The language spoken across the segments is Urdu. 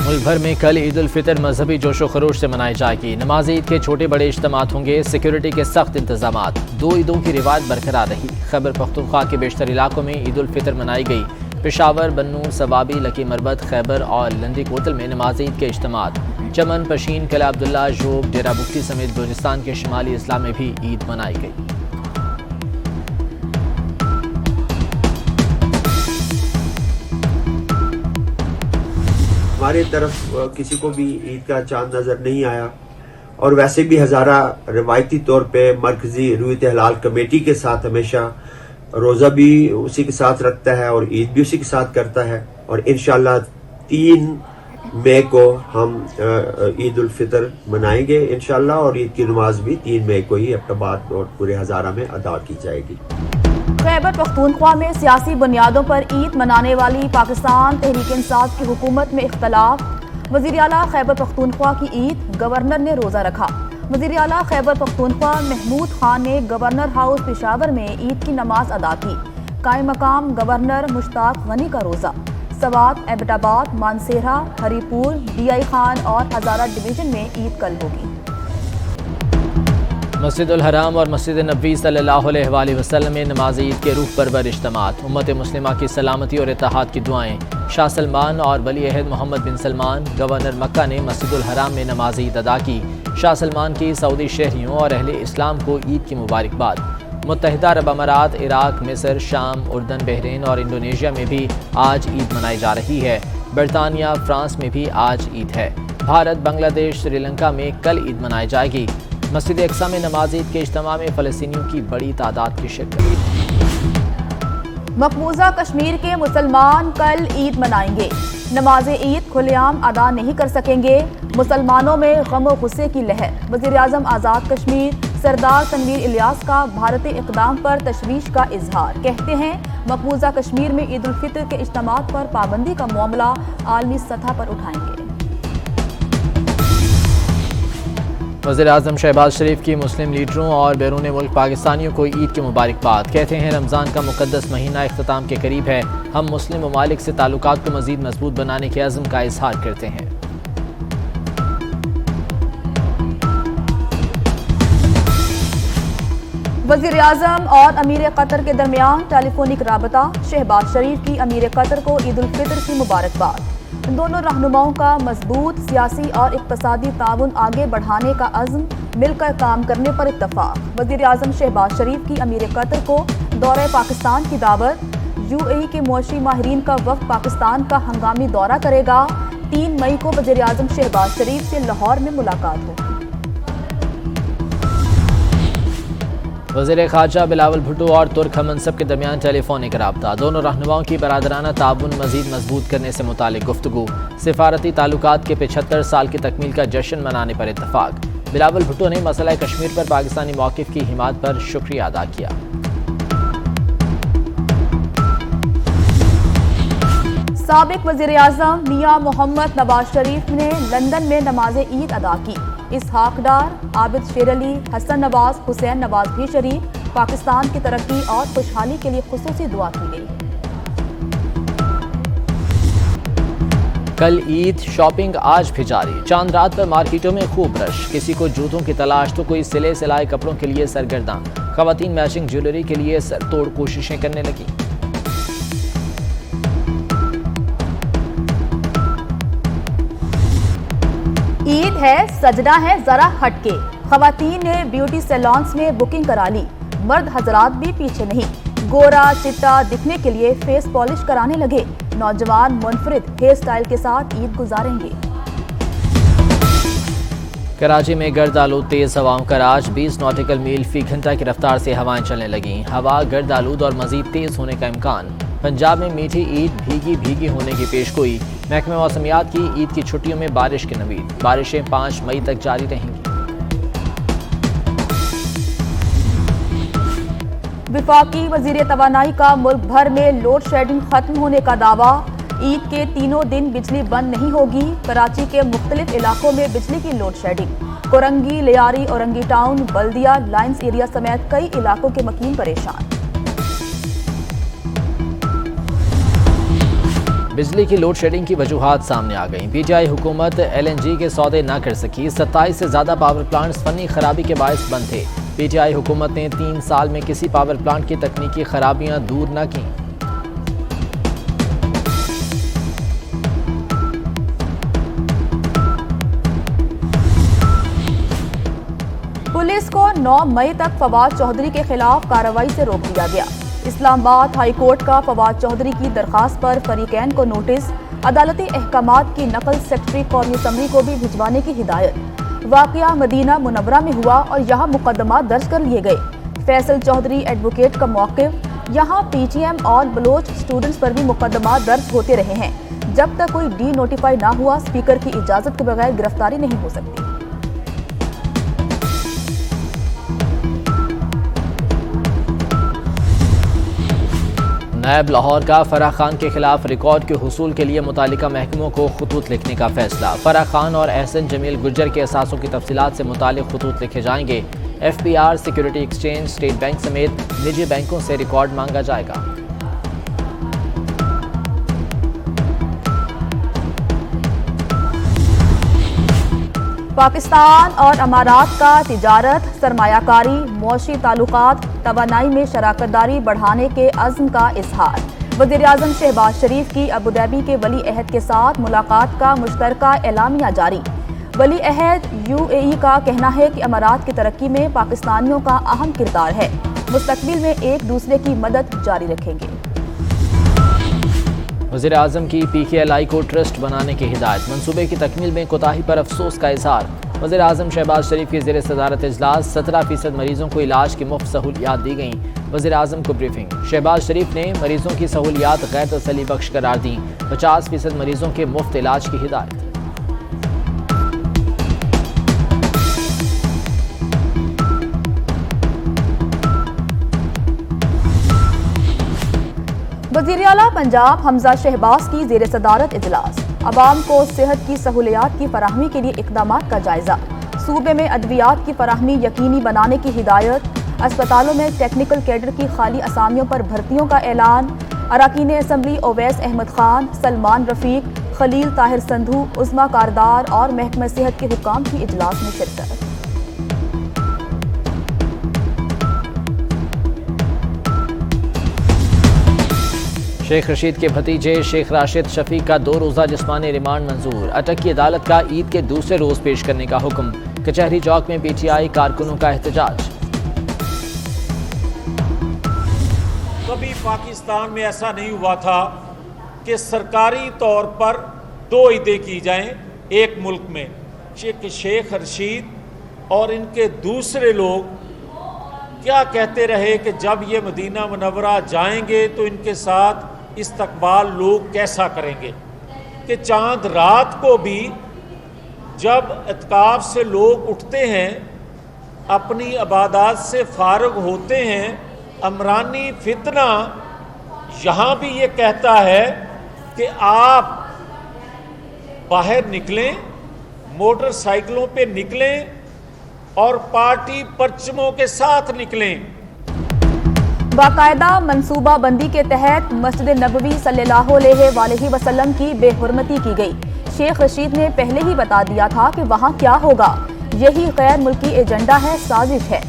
ملک بھر میں کل عید الفطر مذہبی جوش و خروش سے منائی جائے گی۔ نماز عید کے چھوٹے بڑے اجتماعات ہوں گے۔ سیکیورٹی کے سخت انتظامات۔ 2 عیدوں کی روایت برقرار رہی۔ خیبر پختونخوا کے بیشتر علاقوں میں عید الفطر منائی گئی۔ پشاور، بنوں، سوابی، لکی مربت، خیبر اور لندی کوتل میں نماز عید کے اجتماعات۔ چمن، پشین، قلعہ عبداللہ، ژوب، ڈیرہ بگٹی سمیت بلوچستان کے شمالی اضلاع میں بھی عید منائی گئی۔ ہماری طرف کسی کو بھی عید کا چاند نظر نہیں آیا، اور ویسے بھی ہزارہ روایتی طور پہ مرکزی رویت ہلال کمیٹی کے ساتھ ہمیشہ روزہ بھی اسی کے ساتھ رکھتا ہے اور عید بھی اسی کے ساتھ کرتا ہے، اور انشاءاللہ 3 مئی کو ہم عید الفطر منائیں گے انشاءاللہ، اور عید کی نماز بھی 3 مئی کو ہی ابٹاباد اور پورے ہزارہ میں ادا کی جائے گی۔ خیبر پختونخوا میں سیاسی بنیادوں پر عید منانے والی پاکستان تحریک انصاف کی حکومت میں اختلاف۔ وزیر اعلیٰ خیبر پختونخوا کی عید، گورنر نے روزہ رکھا۔ وزیر اعلیٰ خیبر پختونخوا محمود خان نے گورنر ہاؤس پشاور میں عید کی نماز ادا کی۔ قائم مقام گورنر مشتاق غنی کا روزہ۔ سوات، ایبٹ آباد، مانسہرہ، ہری پور، ڈی آئی خان اور ہزارہ ڈویژن میں عید کل ہوگی۔ مسجد الحرام اور مسجد نبوی صلی اللہ علیہ وآلہ وسلم میں نماز عید کے روح پرور اجتماعات۔ امت مسلمہ کی سلامتی اور اتحاد کی دعائیں۔ شاہ سلمان اور ولی عہد محمد بن سلمان، گورنر مکہ نے مسجد الحرام میں نماز عید ادا کی۔ شاہ سلمان کی سعودی شہریوں اور اہل اسلام کو عید کی مبارکباد۔ متحدہ عرب امارات، عراق، مصر، شام، اردن، بحرین اور انڈونیشیا میں بھی آج عید منائی جا رہی ہے۔ برطانیہ، فرانس میں بھی آج عید ہے۔ بھارت، بنگلہ دیش، سری لنکا میں کل عید منائی جائے گی۔ مسجد اقصی میں نماز عید کے اجتماع میں فلسطینیوں کی بڑی تعداد کی شرکت۔ مقبوضہ کشمیر کے مسلمان کل عید منائیں گے۔ نماز عید کھلے عام ادا نہیں کر سکیں گے۔ مسلمانوں میں غم و غصے کی لہر۔ وزیر اعظم آزاد کشمیر سردار تنویر الیاس کا بھارتی اقدام پر تشویش کا اظہار۔ کہتے ہیں مقبوضہ کشمیر میں عید الفطر کے اجتماعات پر پابندی کا معاملہ عالمی سطح پر اٹھائیں گے۔ وزیر اعظم شہباز شریف کی مسلم لیڈروں اور بیرون ملک پاکستانیوں کو عید کی مبارکباد۔ کہتے ہیں رمضان کا مقدس مہینہ اختتام کے قریب ہے۔ ہم مسلم ممالک سے تعلقات کو مزید مضبوط بنانے کے عزم کا اظہار کرتے ہیں۔ وزیر اعظم اور امیر قطر کے درمیان ٹیلی فونک رابطہ۔ شہباز شریف کی امیر قطر کو عید الفطر کی مبارکباد۔ دونوں رہنماؤں کا مضبوط سیاسی اور اقتصادی تعاون آگے بڑھانے کا عزم، مل کر کام کرنے پر اتفاق۔ وزیر اعظم شہباز شریف کی امیر قطر کو دورہ پاکستان کی دعوت۔ یو اے ای کے معاشی ماہرین کا وفد پاکستان کا ہنگامی دورہ کرے گا۔ 3 مئی کو وزیر اعظم شہباز شریف سے لاہور میں ملاقات ہوگی۔ وزیر خارجہ بلاول بھٹو اور ترک ہم منصب کے درمیان ٹیلی فونک رابطہ۔ دونوں رہنماؤں کی برادرانہ تعاون مزید مضبوط کرنے سے متعلق گفتگو۔ سفارتی تعلقات کے 75 سال کی تکمیل کا جشن منانے پر اتفاق۔ بلاول بھٹو نے مسئلہ کشمیر پر پاکستانی موقف کی حمایت پر شکریہ ادا کیا۔ سابق وزیر اعظم میاں محمد نواز شریف نے لندن میں نماز عید ادا کی۔ اسحاق ڈار، عابد شیر علی، حسن نواز، حسین نواز بھی شریک۔ پاکستان کی ترقی اور خوشحالی کے لیے خصوصی دعا کی گئی۔ کل عید، شاپنگ آج بھی جاری۔ چاند رات پر مارکیٹوں میں خوب رش۔ کسی کو جوتوں کی تلاش تو کوئی سلے سلائے کپڑوں کے لیے سرگرداں۔ خواتین میچنگ جیولری کے لیے سر توڑ کوششیں کرنے لگیں۔ عید ہے، سجنا ہے ذرا ہٹ کے۔ خواتین نے بیوٹی سیلونز میں بکنگ کرا لی۔ مرد حضرات بھی پیچھے نہیں۔ گورا چٹا دکھنے کے لیے فیس پالش کرانے لگے۔ نوجوان منفرد ہیئر سٹائل کے ساتھ عید گزاریں گے۔ کراچی میں گرد آلود تیز ہواؤں کا راج۔ 20 ناٹیکل میل فی گھنٹہ کی رفتار سے ہوائیں چلنے لگیں۔ ہوا گرد آلود اور مزید تیز ہونے کا امکان۔ پنجاب میں میٹھی عید بھیگی بھیگی ہونے کی پیش گوئی۔ محکمہ موسمیات کی عید کی چھٹیوں میں بارش کی نوید۔ بارشیں 5 مئی تک جاری رہیں گی۔ وفاقی وزیر توانائی کا ملک بھر میں لوڈ شیڈنگ ختم ہونے کا دعویٰ۔ عید کے تینوں دن بجلی بند نہیں ہوگی۔ کراچی کے مختلف علاقوں میں بجلی کی load shedding. Korangi, Lyari, Orangi town, Baldia, lines area سمیت کئی علاقوں کے مکین پریشان۔ بجلی کی لوڈ شیڈنگ کی وجوہات سامنے آ گئیں۔ پی ٹی آئی حکومت LNG کے سودے نہ کر سکی، 27 سے زیادہ پاور پلانٹس فنی خرابی کے باعث بند تھے۔ پی ٹی آئی حکومت نے 3 سال میں کسی پاور پلانٹ کی تکنیکی خرابیاں دور نہ کیں۔ پولیس کو 9 مئی تک فواد چودھری کے خلاف کارروائی سے روک دیا گیا۔ اسلام آباد ہائی کورٹ کا فواد چودھری کی درخواست پر فریقین کو نوٹس، عدالتی احکامات کی نقل سیکرٹری قومی اسمبلی کو بھی بھجوانے کی ہدایت۔ واقعہ مدینہ منورہ میں ہوا اور یہاں مقدمات درج کر لیے گئے۔ فیصل چودھری ایڈوکیٹ کا موقف، یہاں پی ٹی ایم اور بلوچ اسٹوڈنٹس پر بھی مقدمات درج ہوتے رہے ہیں۔ جب تک کوئی ڈی نوٹیفائی نہ ہوا، اسپیکر کی اجازت کے بغیر گرفتاری نہیں ہو سکتی۔ نیب لاہور کا فرح خان کے خلاف ریکارڈ کے حصول کے لیے متعلقہ محکموں کو خطوط لکھنے کا فیصلہ۔ فرح خان اور احسن جمیل گجر کے اثاثوں کی تفصیلات سے متعلق خطوط لکھے جائیں گے۔ FPR، security exchange, state bank سمیت نجی بینکوں سے ریکارڈ مانگا جائے گا۔ پاکستان اور امارات کا تجارت، سرمایہ کاری، معاشی تعلقات، توانائی میں شراکت داری بڑھانے کے عزم کا اظہار۔ وزیر اعظم شہباز شریف کی ابوظہبی کے ولی عہد کے ساتھ ملاقات کا مشترکہ اعلامیہ جاری۔ ولی عہد UAE کا کہنا ہے کہ امارات کی ترقی میں پاکستانیوں کا اہم کردار ہے، مستقبل میں ایک دوسرے کی مدد جاری رکھیں گے۔ وزیر اعظم کی PKLI کو ٹرسٹ بنانے کی ہدایت، منصوبے کی تکمیل میں کوتاہی پر افسوس کا اظہار۔ وزیر اعظم شہباز شریف کی زیر صدارت اجلاس، 17% مریضوں کو علاج کی مفت سہولیات دی گئیں۔ وزیر اعظم کو بریفنگ، شہباز شریف نے مریضوں کی سہولیات غیر تسلی بخش قرار دیں، 50% مریضوں کے مفت علاج کی ہدایت۔ وزیر اعلیٰ پنجاب حمزہ شہباز کی زیر صدارت اجلاس، عوام کو صحت کی سہولیات کی فراہمی کے لیے اقدامات کا جائزہ۔ صوبے میں ادویات کی فراہمی یقینی بنانے کی ہدایت۔ اسپتالوں میں ٹیکنیکل کیڈر کی خالی اسامیوں پر بھرتیوں کا اعلان۔ اراکین اسمبلی اویس احمد خان، سلمان رفیق، خلیل طاہر سندھو، عظمیٰ کاردار اور محکمہ صحت کے حکام کی اجلاس میں شرکت۔ شیخ رشید کے بھتیجے شیخ راشد شفیق کا 2 روزہ جسمانی ریمانڈ منظور۔ اٹک کی عدالت کا عید کے دوسرے روز پیش کرنے کا حکم۔ کچہری چوک میں PTI کارکنوں کا احتجاج۔ کبھی پاکستان میں ایسا نہیں ہوا تھا کہ سرکاری طور پر 2 عیدیں کی جائیں ایک ملک میں۔ شیخ رشید اور ان کے دوسرے لوگ کیا کہتے رہے کہ جب یہ مدینہ منورہ جائیں گے تو ان کے ساتھ استقبال لوگ کیسا کریں گے، کہ چاند رات کو بھی جب اعتکاف سے لوگ اٹھتے ہیں، اپنی عبادات سے فارغ ہوتے ہیں، عمرانی فتنہ یہاں بھی یہ کہتا ہے کہ آپ باہر نکلیں، موٹر سائیکلوں پہ نکلیں اور پارٹی پرچموں کے ساتھ نکلیں۔ باقاعدہ منصوبہ بندی کے تحت مسجد نبوی صلی اللہ علیہ وسلم کی بے حرمتی کی گئی۔ شیخ رشید نے پہلے ہی بتا دیا تھا کہ وہاں کیا ہوگا، یہی غیر ملکی ایجنڈا ہے، سازش ہے۔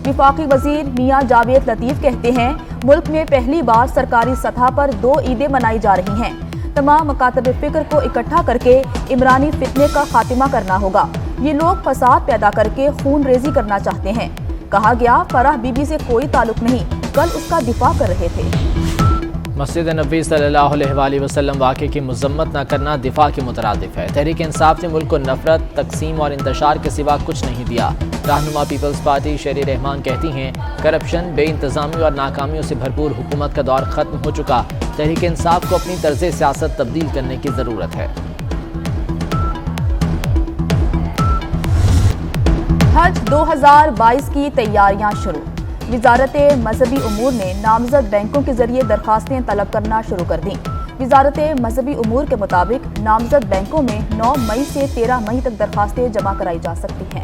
وفاقی وزیر میاں جاوید لطیف کہتے ہیں ملک میں پہلی بار سرکاری سطح پر 2 عیدیں منائی جا رہی ہیں۔ تمام مکاتب فکر کو اکٹھا کر کے عمرانی فتنے کا خاتمہ کرنا ہوگا۔ یہ لوگ فساد پیدا کر کے خون ریزی کرنا چاہتے ہیں۔ کہا گیا فرح بی بی سے کوئی تعلق نہیں، کل اس کا دفاع کر رہے تھے۔ مسجد نبوی صلی اللہ علیہ وسلم واقعے کی مذمت نہ کرنا دفاع کے مترادف ہے۔ تحریک انصاف نے ملک کو نفرت، تقسیم اور انتشار کے سوا کچھ نہیں دیا۔ رہنما پیپلز پارٹی شیری رحمان کہتی ہیں کرپشن، بے انتظامی اور ناکامیوں سے بھرپور حکومت کا دور ختم ہو چکا، تحریک انصاف کو اپنی طرز سیاست تبدیل کرنے کی ضرورت ہے۔ حج 2022 کی تیاریاں شروع۔ وزارت مذہبی امور نے نامزد بینکوں کے ذریعے درخواستیں طلب کرنا شروع کر دیں۔ وزارت مذہبی امور کے مطابق نامزد بینکوں میں 9 مئی سے 13 مئی تک درخواستیں جمع کرائی جا سکتی ہیں۔